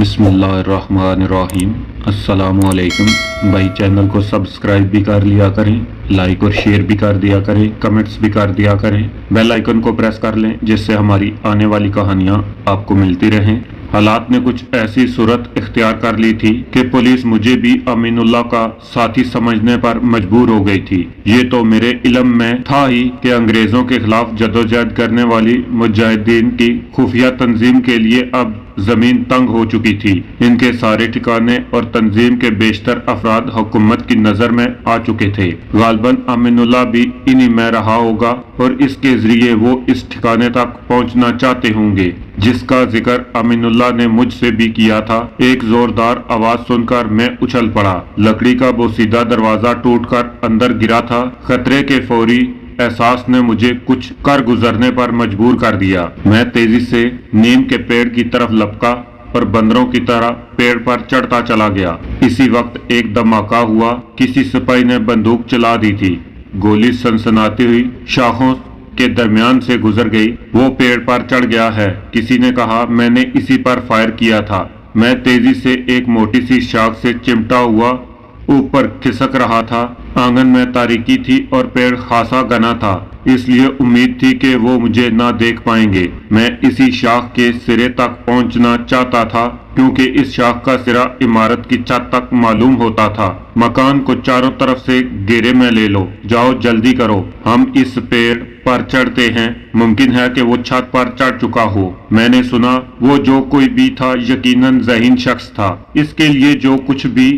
बिस्मिल्लाहिर्रहमानिर्रहीम। अस्सलामुअलैकुम। भाई चैनल को सब्सक्राइब भी कर लिया करें, लाइक और शेयर भी कर दिया करें, कमेंट्स भी कर दिया करें, बेल आइकन को प्रेस कर लें जिससे हमारी आने वाली कहानियाँ आपको मिलती रहें। हालात ने कुछ ऐसी सूरत इख्तियार कर ली थी कि पुलिस मुझे भी अमीनुल्लाह का साथी समझने पर मजबूर हो गई थी। ये तो मेरे इल्म में था ही कि अंग्रेजों के खिलाफ जदोजहद करने वाली मुजाहिदीन की खुफिया तंजीम के लिए अब जमीन तंग हो चुकी थी। इनके सारे ठिकाने और तंजीम के बेशतर अफराद हुकूमत की नजर में आ चुके थे। गालबन अमीनुल्लाह भी इन्हीं में रहा होगा और इसके जरिए वो इस ठिकाने तक पहुंचना चाहते होंगे जिसका जिक्र अमीनुल्लाह ने मुझसे भी किया था। एक जोरदार आवाज सुनकर मैं उछल पड़ा। लकड़ी का बोसीदा दरवाजा टूटकर अंदर गिरा था। खतरे के फौरी एहसास ने मुझे कुछ कर गुजरने पर मजबूर कर दिया। मैं तेजी से नीम के पेड़ की तरफ लपका और बंदरों की तरह पेड़ पर चढ़ता चला गया। इसी वक्त एक धमाका हुआ। किसी सिपाही ने बंदूक चला दी थी। गोली सनसनाती हुई शाखों के दरमियान से गुजर गई। वो पेड़ पर चढ़ गया है, किसी ने कहा। मैंने इसी पर फायर किया था। मैं तेजी से एक मोटी सी शाख से चिमटा हुआ ऊपर खिसक रहा था। आंगन में तारीकी थी और पेड़ खासा घना था, इसलिए उम्मीद थी कि वो मुझे ना देख पाएंगे। मैं इसी शाख के सिरे तक पहुंचना चाहता था क्योंकि इस शाख का सिरा इमारत की छत तक मालूम होता था। मकान को चारों तरफ से घेरे में ले लो, जाओ जल्दी करो, हम इस पेड़ पर चढ़ते हैं। मुमकिन है कि वो छत पर चढ़ चुका हो। मैंने सुना वो जो कोई भी था यकीनन ज़हीन शख्स था। इसके लिए जो कुछ भी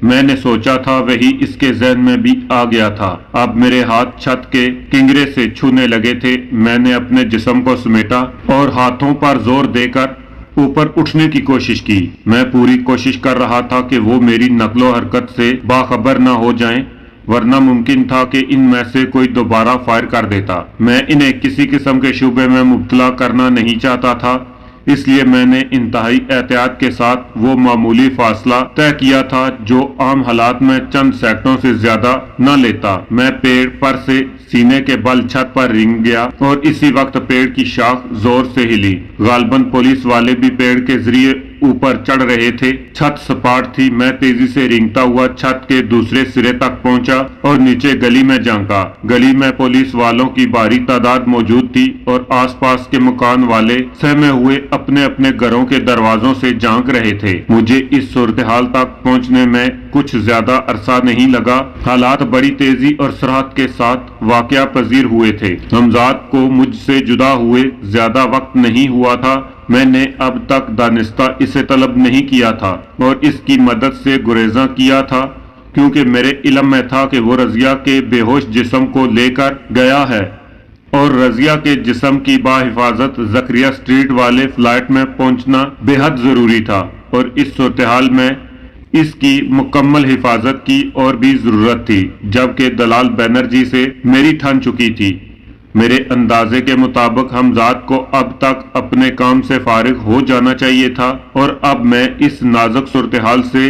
मैंने सोचा था वही इसके ज़हन में भी आ गया था। अब मेरे हाथ छत के किंगरे से छूने लगे थे। मैंने अपने जिस्म को समेटा और हाथों पर जोर देकर ऊपर उठने की कोशिश की। मैं पूरी कोशिश कर रहा था कि वो मेरी नकलो हरकत से बाखबर न हो जाएं, वरना मुमकिन था कि इनमें से कोई दोबारा फायर कर देता। मैं इन्हें किसी किस्म के शुबे में मुब्तला करना नहीं चाहता था, इसलिए मैंने इंतहाई एहतियात के साथ वो मामूली फासला तय किया था जो आम हालात में चंद सेकंडों से ज्यादा न लेता। मैं पेड़ पर से सीने के बल छत पर रिंग गया और इसी वक्त पेड़ की शाख जोर से हिली। गालबन पुलिस वाले भी पेड़ के जरिए ऊपर चढ़ रहे थे। छत सपाट थी। मैं तेजी से रिंगता हुआ छत के दूसरे सिरे तक पहुंचा और नीचे गली में झांका। गली में पुलिस वालों की भारी तादाद मौजूद थी और आसपास के मकान वाले सहमे हुए अपने अपने घरों के दरवाजों से झांक रहे थे। मुझे इस सूरत हाल तक पहुंचने में कुछ ज्यादा अरसा नहीं लगा। हालात बड़ी तेजी और सरहद के साथ वाकया पजीर हुए थे। हमजाद को मुझसे जुदा हुए ज्यादा वक्त नहीं हुआ था। मैंने अब तक दानिस्ता इसे तलब नहीं किया था और इसकी मदद से गुरेजा किया था क्योंकि मेरे इल्म में था कि वो रजिया के बेहोश जिस्म को लेकर गया है और रजिया के जिस्म की बाहिफाजत जकरिया स्ट्रीट वाले फ्लैट में पहुंचना बेहद जरूरी था और इस सूरत हाल में इसकी मुकम्मल हिफाजत की और भी जरूरत थी, जबकि दलाल बैनर्जी से मेरी ठन चुकी थी। मेरे अंदाजे के मुताबिक हमजाद को अब तक अपने काम से फारिग हो जाना चाहिए था और अब मैं इस नाजुक सूरत हाल से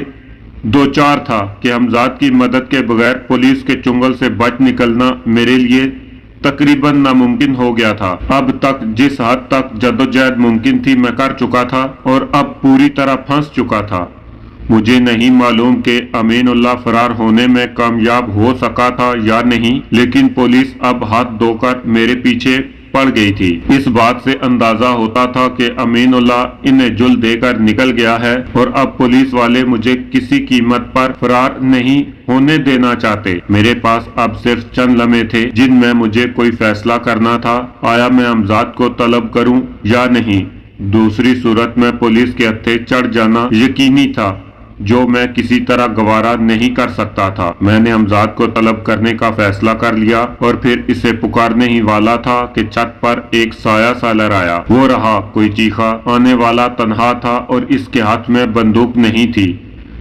दो चार था कि हमजाद की मदद के बगैर पुलिस के चुंगल से बच निकलना मेरे लिए तकरीबन नामुमकिन हो गया था। अब तक जिस हद तक जद्दोजहद मुमकिन थी मैं कर चुका था और अब पूरी तरह फंस चुका था। मुझे नहीं मालूम कि अमीनुल्लाह फरार होने में कामयाब हो सका था या नहीं, लेकिन पुलिस अब हाथ धोकर मेरे पीछे पड़ गई थी। इस बात से अंदाजा होता था कि अमीनुल्लाह इन्हें जुल देकर निकल गया है और अब पुलिस वाले मुझे किसी कीमत पर फरार नहीं होने देना चाहते। मेरे पास अब सिर्फ चंद लम्हे थे जिनमें मुझे कोई फैसला करना था। आया मैं हमजाद को तलब करूं या नहीं। दूसरी सूरत में पुलिस के हत्थे चढ़ जाना यकीनी था, जो मैं किसी तरह गवारा नहीं कर सकता था। मैंने हमजाद को तलब करने का फैसला कर लिया और फिर इसे पुकारने ही वाला था कि छत पर एक साया सा लहराया। वो रहा, कोई चीखा। आने वाला तन्हा था और इसके हाथ में बंदूक नहीं थी।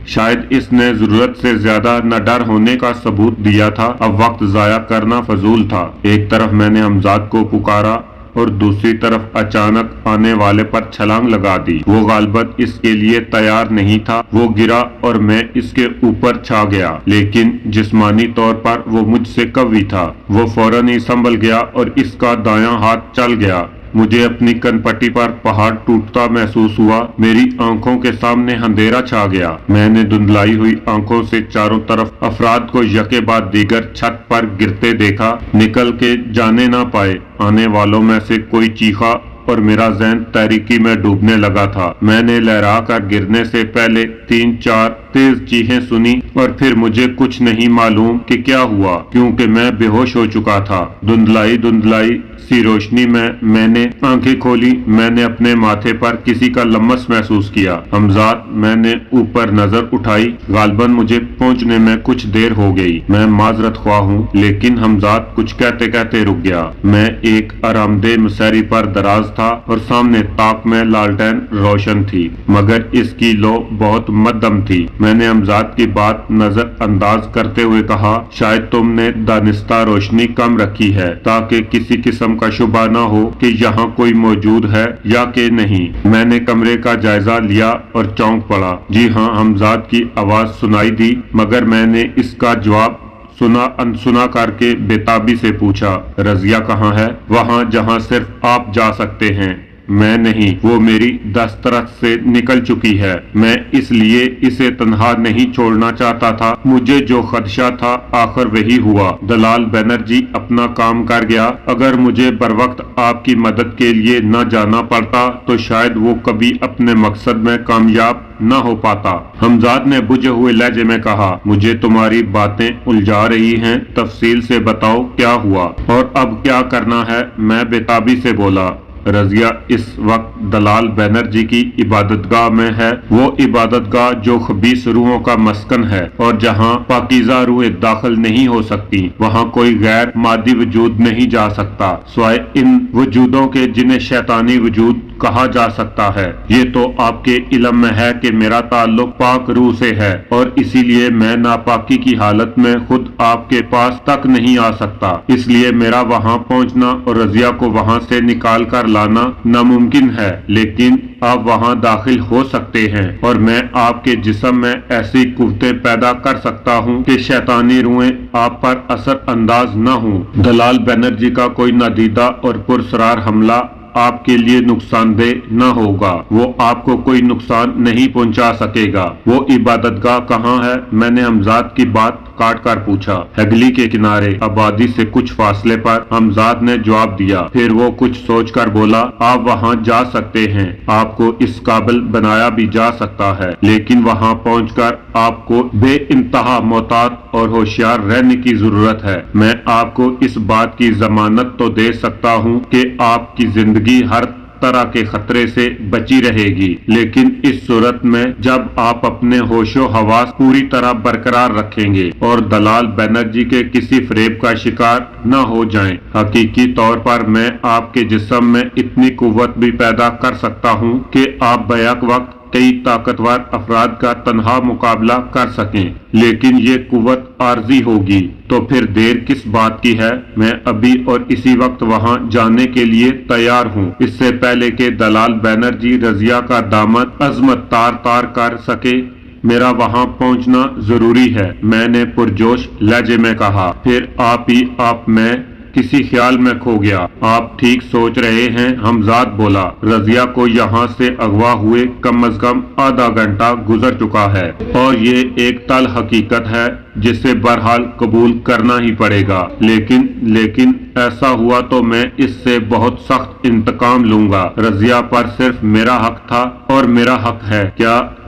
शायद इसने जरूरत से ज्यादा न डर होने का सबूत दिया था। अब वक्त जाया करना फजूल था। एक तरफ मैंने हमजाद को पुकारा और दूसरी तरफ अचानक आने वाले पर छलांग लगा दी। वो गालबन इसके लिए तैयार नहीं था। वो गिरा और मैं इसके ऊपर छा गया, लेकिन जिस्मानी तौर पर वो मुझसे कवी था। वो फौरन ही संभल गया और इसका दायां हाथ चल गया। मुझे अपनी कनपट्टी पर पहाड़ टूटता महसूस हुआ। मेरी आंखों के सामने अंधेरा छा गया। मैंने धुंधलाई हुई आंखों से चारों तरफ अफराद को यके बाद दीगर छत पर गिरते देखा। निकल के जाने ना पाए। आने वालों में से कोई चीखा और मेरा ज़हन तारीकी में डूबने लगा था। मैंने लहरा कर गिरने से पहले 3-4 तेज चीखें सुनी और फिर मुझे कुछ नहीं मालूम कि क्या हुआ, क्योंकि मैं बेहोश हो चुका था। धुंधलाई सी रोशनी में मैंने आंखें खोली। मैंने अपने माथे पर किसी का लम्स महसूस किया। हमजाद, मैंने ऊपर नजर उठाई। गालबन मुझे पहुंचने में कुछ देर हो गई। मैं माजरत ख्वाह हूँ, लेकिन हमजाद कुछ कहते कहते रुक गया। मैं एक आरामदेह मसहरी पर दराज था और सामने ताक में लालटेन रोशन थी, मगर इसकी लो बहुत मध्यम थी। मैंने हमजाद की बात नजर अंदाज करते हुए कहा, शायद तुमने दानिस्ता रोशनी कम रखी है ताकि किसी किस्म का शुबा न हो कि यहाँ कोई मौजूद है या कि नहीं। मैंने कमरे का जायजा लिया और चौंक पड़ा। जी हाँ, हमजाद की आवाज सुनाई दी, मगर मैंने इसका जवाब सुना अनसुना करके बेताबी से पूछा, रजिया कहाँ है? वहाँ जहाँ सिर्फ आप जा सकते हैं। मैं नहीं, वो मेरी दस्तरस से निकल चुकी है। मैं इसलिए इसे तन्हा नहीं छोड़ना चाहता था। मुझे जो खदशा था आखिर वही हुआ। दलाल बनर्जी अपना काम कर गया। अगर मुझे बरवक्त आपकी मदद के लिए न जाना पड़ता तो शायद वो कभी अपने मकसद में कामयाब न हो पाता। हमजाद ने बुझे हुए लहजे में कहा, मुझे तुम्हारी बातें उलझा रही हैं। तफसील से बताओ क्या हुआ और अब क्या करना है? मैं बेताबी से बोला। रजिया इस वक्त दलाल बनर्जी की इबादतगाह में है। वो इबादतगाह जो खबीस रूहों का मस्कन है और जहाँ पाकीज़ा रूहें दाखिल नहीं हो सकती। वहाँ कोई गैर मादी वजूद नहीं जा सकता सिवाय इन वजूदों के जिन्हें शैतानी वजूद कहा जा सकता है। ये तो आपके इल्म में है कि मेरा ताल्लुक पाक रूह से है और इसीलिए मैं नापाकी की हालत में खुद आपके पास तक नहीं आ सकता। इसलिए मेरा वहाँ पहुँचना और रजिया को वहाँ से निकाल कर लाना नामुमकिन है, लेकिन आप वहाँ दाखिल हो सकते हैं और मैं आपके जिस्म में ऐसी कुव्वतें पैदा कर सकता हूँ कि शैतानी रूहें आप पर असर अंदाज न हों। दलाल बनर्जी का कोई नादीदा और पुरसरार हमला आपके लिए नुकसानदेह न होगा। वो आपको कोई नुकसान नहीं पहुंचा सकेगा। वो इबादतगाह कहाँ है? मैंने हमजाद की बात काट कर पूछा। हगली के किनारे आबादी से कुछ फासले पर, हमजाद ने जवाब दिया। फिर वो कुछ सोचकर बोला, आप वहाँ जा सकते हैं। आपको इस काबिल बनाया भी जा सकता है, लेकिन वहाँ पहुंचकर आपको बेइंतहा मोहतात और होशियार रहने की जरूरत है। मैं आपको इस बात की जमानत तो दे सकता हूँ कि आपकी जिंदगी हर तरह के खतरे से बची रहेगी, लेकिन इस सूरत में जब आप अपने होशो हवास पूरी तरह बरकरार रखेंगे और दलाल बनर्जी के किसी फरेब का शिकार न हो जाएं। हकीकी तौर पर मैं आपके जिस्म में इतनी कुव्वत भी पैदा कर सकता हूँ कि आप बैक वक्त कई ताकतवर अफराद का तन्हा मुकाबला कर सकें, लेकिन ये कुव्वत आर्जी होगी। तो फिर देर किस बात की है? मैं अभी और इसी वक्त वहाँ जाने के लिए तैयार हूँ, इससे पहले कि दलाल बनर्जी रजिया का दामन अजमत तार तार कर सके। मेरा वहाँ पहुँचना जरूरी है, मैंने पुरजोश लहजे में कहा। फिर आप मैं किसी ख्याल में खो गया। आप ठीक सोच रहे हैं, हमजाद बोला। रजिया को यहाँ से अगवा हुए कम अज कम आधा घंटा गुजर चुका है और ये एक तल हकीकत है जिसे बहरहाल कबूल करना ही पड़ेगा। लेकिन ऐसा हुआ तो मैं इससे बहुत सख्त इंतकाम लूंगा। रजिया पर सिर्फ मेरा हक था और मेरा हक है।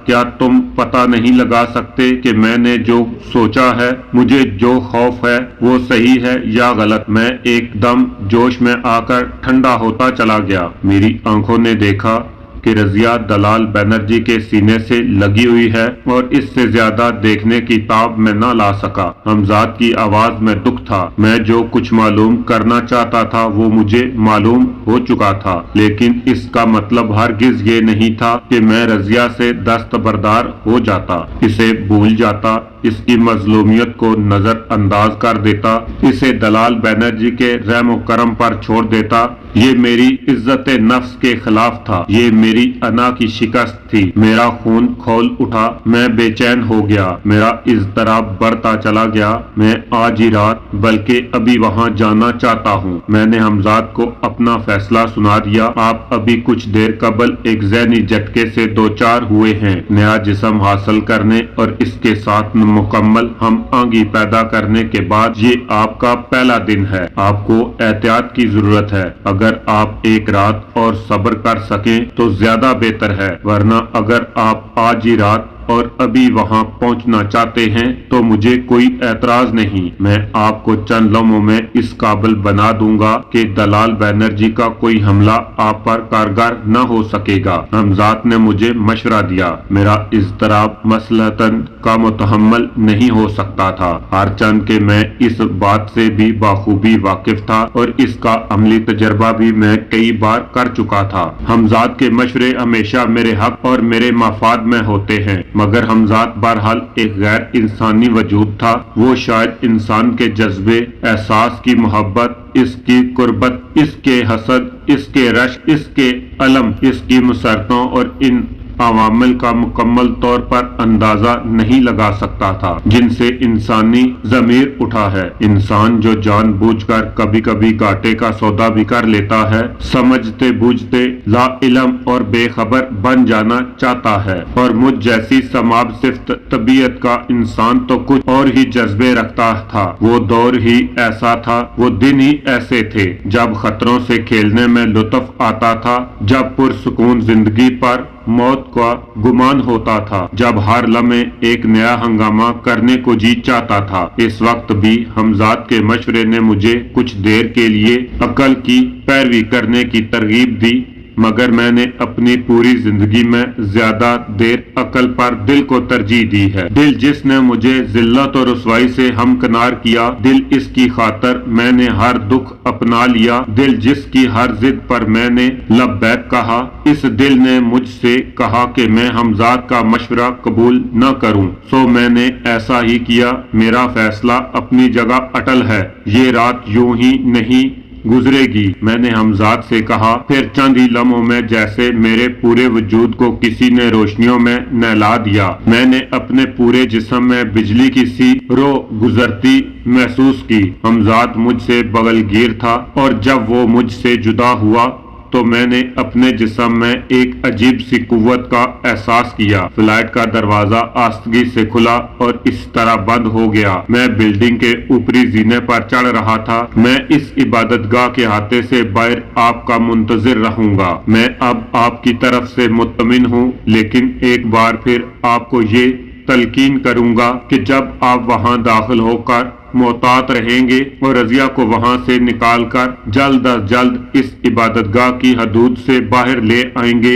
क्या तुम पता नहीं लगा सकते कि मैंने जो सोचा है, मुझे जो खौफ है, वो सही है या गलत? मैं एकदम जोश में आकर ठंडा होता चला गया। मेरी आंखों ने देखा कि रजिया दलाल बनर्जी के सीने से लगी हुई है और इससे ज्यादा देखने की ताब में न ला सका। हमजाद की आवाज में दुख था। मैं जो कुछ मालूम करना चाहता था वो मुझे मालूम हो चुका था, लेकिन इसका मतलब हरगिज ये नहीं था कि मैं रजिया से दस्तबरदार हो जाता, इसे भूल जाता, इसकी मजलूमियत को नजर अंदाज कर देता, इसे दलाल बनर्जी के रहम करम पर छोड़ देता। یہ میری عزت نفس کے خلاف تھا، یہ میری انا کی شکست تھی۔ میرا خون کھول اٹھا، میں بے چین ہو گیا، میرا اضطراب بڑھتا چلا گیا۔ میں آج ہی رات بلکہ ابھی وہاں جانا چاہتا ہوں۔ میں نے حمزات کو اپنا فیصلہ سنا دیا۔ آپ ابھی کچھ دیر قبل ایک ذہنی جھٹکے سے دوچار ہوئے ہیں۔ نیا جسم حاصل کرنے اور اس کے ساتھ مکمل ہم آہنگی پیدا کرنے کے بعد یہ آپ کا پہلا دن ہے۔ آپ کو احتیاط کی ضرورت ہے۔ اگر آپ ایک رات اور صبر کر سکیں تو زیادہ بہتر ہے، ورنہ اگر آپ آج ہی رات اور ابھی وہاں پہنچنا چاہتے ہیں تو مجھے کوئی اعتراض نہیں۔ میں آپ کو چند لمحوں میں اس قابل بنا دوں گا کہ دلال بینرجی کا کوئی حملہ آپ پر کارگر نہ ہو سکے گا۔ حمزات نے مجھے مشورہ دیا۔ میرا اضطراب مصلحتاً کا متحمل نہیں ہو سکتا تھا، ہرچند کہ میں اس بات سے بھی بخوبی واقف تھا اور اس کا عملی تجربہ بھی میں کئی بار کر چکا تھا۔ حمزات کے مشورے ہمیشہ میرے حق اور میرے مفاد میں ہوتے ہیں، مگر حمزات بہرحال ایک غیر انسانی وجود تھا۔ وہ شاید انسان کے جذبے، احساس کی محبت، اس کی قربت، اس کے حسد، اس کے رشک، اس کے علم، اس کی مسرتوں اور ان عوامل کا مکمل طور پر اندازہ نہیں لگا سکتا تھا جن سے انسانی ضمیر اٹھا ہے۔ انسان جو جان بوجھ کر کبھی کبھی گھاٹے کا سودا بھی کر لیتا ہے، سمجھتے بوجھتے لا علم اور بے خبر بن جانا چاہتا ہے، اور مجھ جیسی سماج صفت طبیعت کا انسان تو کچھ اور ہی جذبے رکھتا تھا۔ وہ دور ہی ایسا تھا، وہ دن ہی ایسے تھے جب خطروں سے کھیلنے میں لطف آتا تھا، جب پرسکون زندگی پر موت کا گمان ہوتا تھا، جب ہر لمحے ایک نیا ہنگامہ کرنے کو جی چاہتا تھا۔ اس وقت بھی حمزات کے مشورے نے مجھے کچھ دیر کے لیے عقل کی پیروی کرنے کی ترغیب دی، مگر میں نے اپنی پوری زندگی میں زیادہ دیر عقل پر دل کو ترجیح دی ہے۔ دل جس نے مجھے ذلت اور رسوائی سے ہمکنار کیا، دل اس کی خاطر میں نے ہر دکھ اپنا لیا، دل جس کی ہر ضد پر میں نے لبیک کہا، اس دل نے مجھ سے کہا کہ میں حمزات کا مشورہ قبول نہ کروں، سو میں نے ایسا ہی کیا۔ میرا فیصلہ اپنی جگہ اٹل ہے، یہ رات یوں ہی نہیں گزرے گی، میں نے حمزات سے کہا۔ پھر چند ہی لمحوں میں جیسے میرے پورے وجود کو کسی نے روشنیوں میں نہلا دیا، میں نے اپنے پورے جسم میں بجلی کی سی رو گزرتی محسوس کی۔ حمزات مجھ سے بغل گیر تھا، اور جب وہ مجھ سے جدا ہوا تو میں نے اپنے جسم میں ایک عجیب سی قوت کا احساس کیا۔ فلائٹ کا دروازہ آہستگی سے کھلا اور اس طرح بند ہو گیا۔ میں بلڈنگ کے اوپری زینے پر چڑھ رہا تھا۔ میں اس عبادت گاہ کے احاطے سے باہر آپ کا منتظر رہوں گا۔ میں اب آپ کی طرف سے مطمئن ہوں، لیکن ایک بار پھر آپ کو یہ تلقین کروں گا کہ جب آپ وہاں داخل ہو کر محتاط رہیں گے اور رضیہ کو وہاں سے نکال کر جلد از جلد اس عبادت گاہ کی حدود سے باہر لے آئیں گے،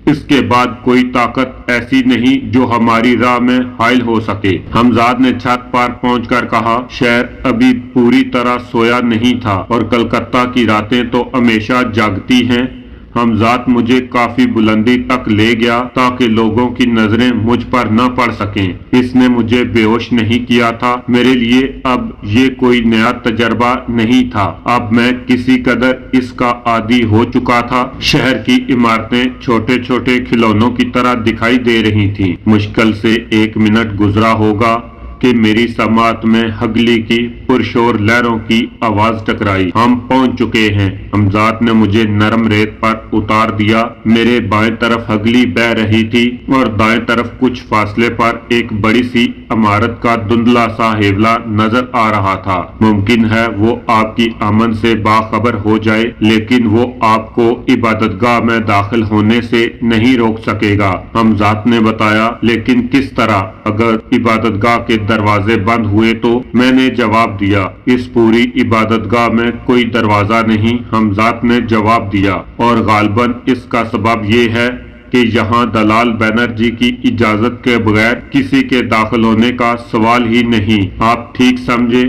اس کے بعد کوئی طاقت ایسی نہیں جو ہماری راہ میں حائل ہو سکے۔ حمزات نے چھت پر پہنچ کر کہا، شہر ابھی پوری طرح سویا نہیں تھا اور کلکتہ کی راتیں تو ہمیشہ جاگتی ہیں۔ حمزات مجھے کافی بلندی تک لے گیا تاکہ لوگوں کی نظریں مجھ پر نہ پڑ سکیں۔ اس نے مجھے بے ہوش نہیں کیا تھا۔ میرے لیے اب یہ کوئی نیا تجربہ نہیں تھا، اب میں کسی قدر اس کا عادی ہو چکا تھا۔ شہر کی عمارتیں چھوٹے چھوٹے کھلونوں کی طرح دکھائی دے رہی تھیں۔ مشکل سے 1 منٹ گزرا ہوگا کہ میری سماعت میں ہگلی کی پرشور لہروں کی آواز ٹکرائی۔ ہم پہنچ چکے ہیں۔ حمزات نے مجھے نرم ریت پر اتار دیا۔ میرے بائیں طرف ہگلی بہہ رہی تھی اور دائیں طرف کچھ فاصلے پر ایک بڑی سی عمارت کا دھندلا سا ہیولا نظر آ رہا تھا۔ ممکن ہے وہ آپ کی آمد سے باخبر ہو جائے، لیکن وہ آپ کو عبادت گاہ میں داخل ہونے سے نہیں روک سکے گا، حمزات نے بتایا۔ لیکن کس طرح؟ اگر عبادت گاہ کے دروازے بند ہوئے تو؟ میں نے جواب دیا، اس پوری عبادت گاہ میں کوئی دروازہ نہیں، حمزات نے جواب دیا، اور غالباً اس کا سبب یہ ہے کہ یہاں دلال بینرجی کی اجازت کے بغیر کسی کے داخل ہونے کا سوال ہی نہیں۔ آپ ٹھیک سمجھے؟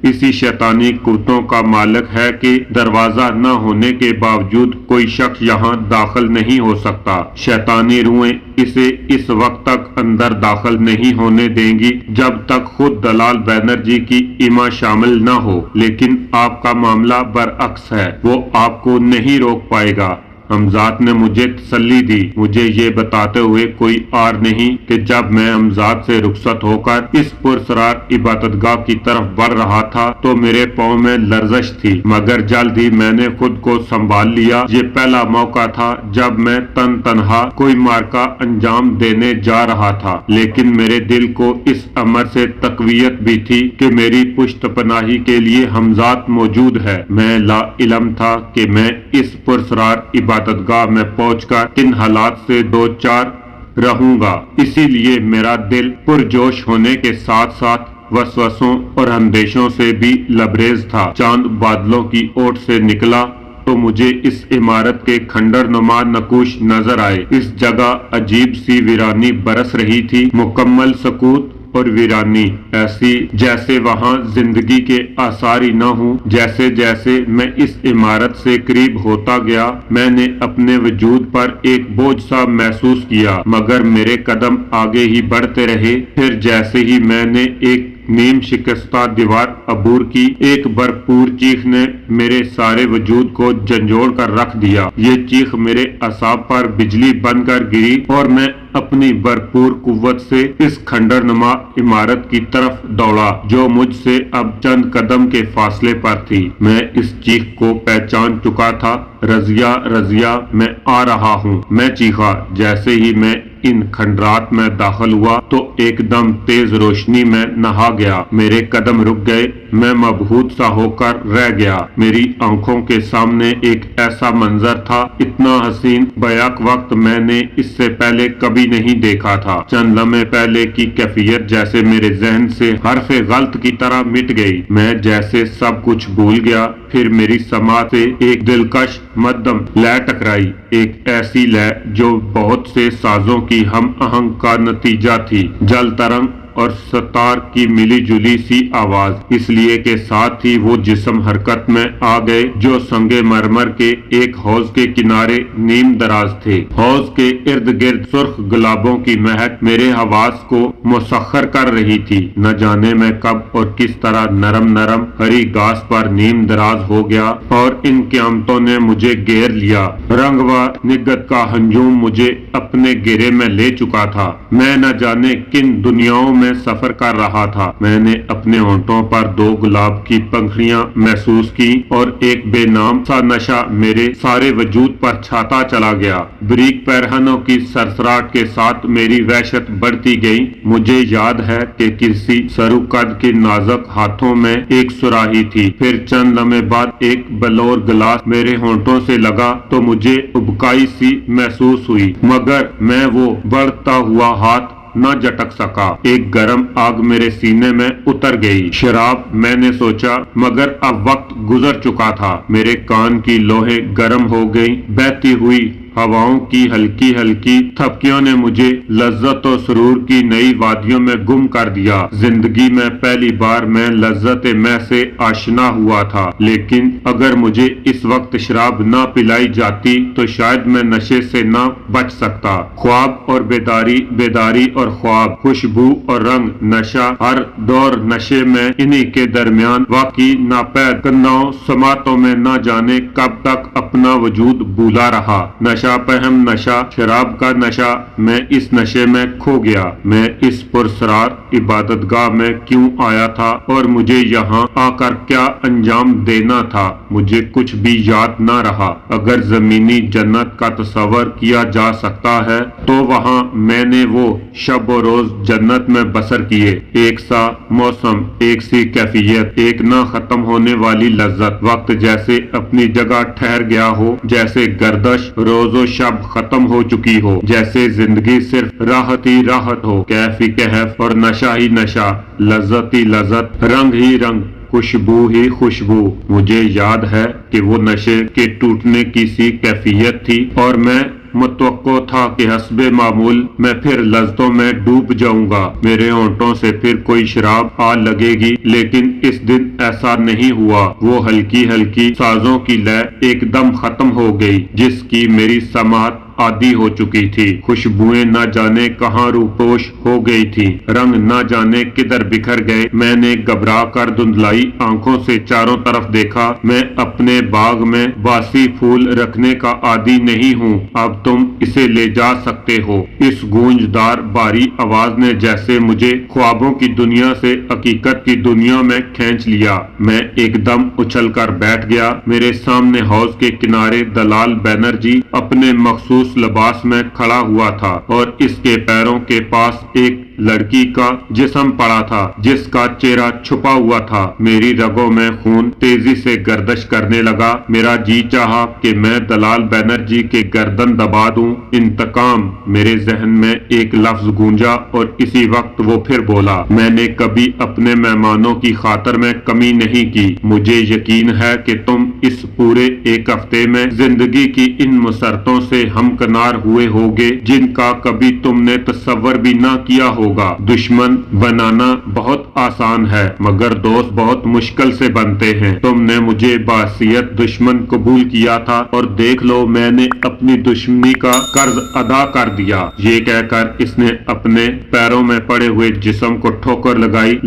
इसी शैतानी कुत्तों का मालिक है कि दरवाजा न होने के बावजूद कोई शख्स यहाँ दाखिल नहीं हो सकता। शैतानी रूहें इसे इस वक्त तक अंदर दाखिल नहीं होने देंगी जब तक खुद दलाल बैनर्जी की इमा शामिल न हो, लेकिन आपका मामला बरअक्स है, वो आपको नहीं रोक पाएगा। हमजाद ने मुझे तसल्ली दी, मुझे ये बताते हुए कोई आर नहीं कि जब मैं हमजाद से रुखसत होकर इस पुरसरार इबादतगाह की तरफ बढ़ रहा था तो मेरे पाँव में लर्जिश थी, मगर जल्द ही मैंने खुद को संभाल लिया। ये पहला मौका था जब मैं तनहा कोई मार्का अंजाम देने जा रहा था, लेकिन मेरे दिल को इस अमर से तकवीयत भी थी कि मेरी पुश्त पनाही के लिए हमजाद मौजूद है। मैं ला इलम था कि मैं इस पुरसरार इबादतगाह में पहुंचकर किन हालात से दो चार रहूंगा। इसीलिए मेरा दिल पुरजोश होने के साथ साथ वसवसों और अंदेशों से भी लबरेज था। चांद बादलों की ओट से निकला तो मुझे इस इमारत के खंडर नुमा नकूश नजर आए। इस जगह अजीब सी वीरानी बरस रही थी, मुकम्मल सकूत और वीरानी, ऐसी जैसे वहाँ जिंदगी के आसार ही न हूँ। जैसे जैसे मैं इस इमारत से करीब होता गया मैंने अपने वजूद पर एक बोझ सा महसूस किया, मगर मेरे कदम आगे ही बढ़ते रहे। फिर जैसे ही मैंने एक नीम शिकस्ता दीवार अबूर की, एक भरपूर चीख ने मेरे सारे वजूद को झंझोड़ कर रख दिया। ये चीख मेरे असाब पर बिजली बनकर गिरी और मैं अपनी भरपूर कुव्वत से इस खंडरनुमा इमारत की तरफ दौड़ा जो मुझसे अब चंद कदम के फासले पर थी। मैं इस चीख को पहचान चुका था। रजिया रजिया, मैं आ रहा हूँ, मैं चीखा। जैसे ही मैं इन खंडरात में दाखिल हुआ तो एकदम तेज रोशनी में नहा गया। मेरे कदम रुक गए, मैं मबहूत सा होकर रह गया। मेरी आंखों के सामने एक ऐसा मंजर था, इतना हसीन बयाक वक्त मैंने इससे पहले कभी नहीं देखा था। चंद लम्हे पहले की कैफियत जैसे मेरे जहन से हरफे गलत की तरह मिट गई। मैं जैसे सब कुछ भूल गया। फिर मेरी समा से एक दिलकश मध्यम लय टकराई, एक ऐसी लय जो बहुत से साजों की हम आहंग का नतीजा थी। जल तरंग और सतार की मिली जुली सी आवाज, इसलिए के साथ ही वो जिस्म हरकत में आ गए जो संगे मरमर के एक हौज के किनारे नीम दराज थे। हौज के इर्द गिर्द सुर्ख गुलाबों की महक मेरे हवास को मुसख्खर कर रही थी। न जाने मैं कब और किस तरह नरम नरम हरी घास पर नीम दराज हो गया और इन क़यामतों ने मुझे घेर लिया। रंग व निगत का हंजूम मुझे अपने घेरे में ले चुका था। मैं न जाने किन दुनियाओं में सफर कर रहा था। मैंने अपने होंठों पर दो गुलाब की पंखुड़ियां महसूस की और एक बेनाम सा नशा मेरे सारे वजूद पर छाता चला गया। ब्रीक पैरहनों की सरसराहट के साथ मेरी वहशत बढ़ती गई। मुझे याद है कि किसी सरू कद के नाजुक हाथों में एक सुराही थी। फिर चंद लम्हे बाद एक बलौर गिलास मेरे होंठों से लगा तो मुझे उबकाई सी महसूस हुई, मगर मैं वो बढ़ता हुआ हाथ न झटक सका। एक गर्म आग मेरे सीने में उतर गई। शराब, मैंने सोचा, मगर अब वक्त गुजर चुका था। मेरे कान की लोहे गर्म हो गई। बहती हुई हवाओं की हल्की हल्की थपकियों ने मुझे लज्जत और सुरूर की नई वादियों में गुम कर दिया। जिंदगी में पहली बार मैं लज्जत मैं से आशना हुआ था, लेकिन अगर मुझे इस वक्त शराब न पिलाई जाती तो शायद मैं नशे से न बच सकता। ख्वाब और बेदारी, बेदारी और ख्वाब, खुशबू और रंग, नशा, हर दौर नशे में, इन्हीं के दरमियान वाकई नापैद कन्नाओं समातों में न जाने कब तक अपना वजूद भूला रहा। नशा पहम नशा, शराब का नशा। मैं इस नशे में खो गया। मैं इस पुरसरार इबादतगाह में क्यों आया था और मुझे यहाँ आकर क्या अंजाम देना था, मुझे कुछ भी याद न रहा। अगर जमीनी जन्नत का तस्वर किया जा सकता है तो वहाँ मैंने वो शब और रोज जन्नत में बसर किए। एक सा मौसम, एक सी कैफियत, एक न खत्म होने वाली लज्जत। वक्त जैसे अपनी जगह ठहर गया हो, जैसे गर्दश रोजो शब खत्म हो चुकी हो, जैसे जिंदगी सिर्फ राहत ही राहत हो, कैफ ही कैफ और नशा ही नशा, लज्जत ही लज्जत, रंग ही रंग, खुशबू ही खुशबू। मुझे याद है कि वो नशे के टूटने की सी कैफियत थी और मैं मुतवक्को था कि हस्बे मामूल मैं फिर लज्जतों में डूब जाऊंगा, मेरे होंठों से फिर कोई शराब आ लगेगी, लेकिन इस दिन ऐसा नहीं हुआ। वो हल्की हल्की साजों की लय एकदम खत्म हो गई जिसकी मेरी समात आदी हो चुकी थी। खुशबुएं न जाने कहाँ रूपोश हो गई थी, रंग न जाने किधर बिखर गए। मैंने घबरा कर धुंधलाई आंखों से चारों तरफ देखा। मैं अपने बाग में बासी फूल रखने का आदी नहीं हूँ, अब तुम इसे ले जा सकते हो। इस गूंजदार भारी आवाज ने जैसे मुझे ख्वाबों की दुनिया से हकीकत की दुनिया में खींच लिया। मैं एकदम उछल कर बैठ गया। मेरे सामने हौज के किनारे दलाल बैनर्जी अपने मखसूस लिबास में खड़ा हुआ था और इसके पैरों के पास एक लड़की का जिस्म पड़ा था जिसका चेहरा छुपा हुआ था। मेरी रगों में खून तेजी से गर्दिश करने लगा। मेरा जी चाहा कि मैं दलाल बैनर्जी के गर्दन दबा दूं। इंतकाम, मेरे जहन में एक लफ्ज गूंजा और इसी वक्त वो फिर बोला। मैंने कभी अपने मेहमानों की खातर में कमी नहीं की। मुझे यकीन है कि तुम इस पूरे एक हफ्ते में जिंदगी की इन मुसरतों से हमकनार हुए होगे जिनका कभी तुमने तसव्वुर भी ना किया होगा। दुश्मन बनाना बहुत आसान है मगर दोस्त बहुत मुश्किल से बनते हैं। तुमने मुझे बासियत दुश्मन कबूल किया था और देख लो मैंने अपनी दुश्मनी का कर्ज अदा कर दिया। ये कहकर इसने अपने पैरों में पड़े हुए जिस्म को ठोकर लगाई।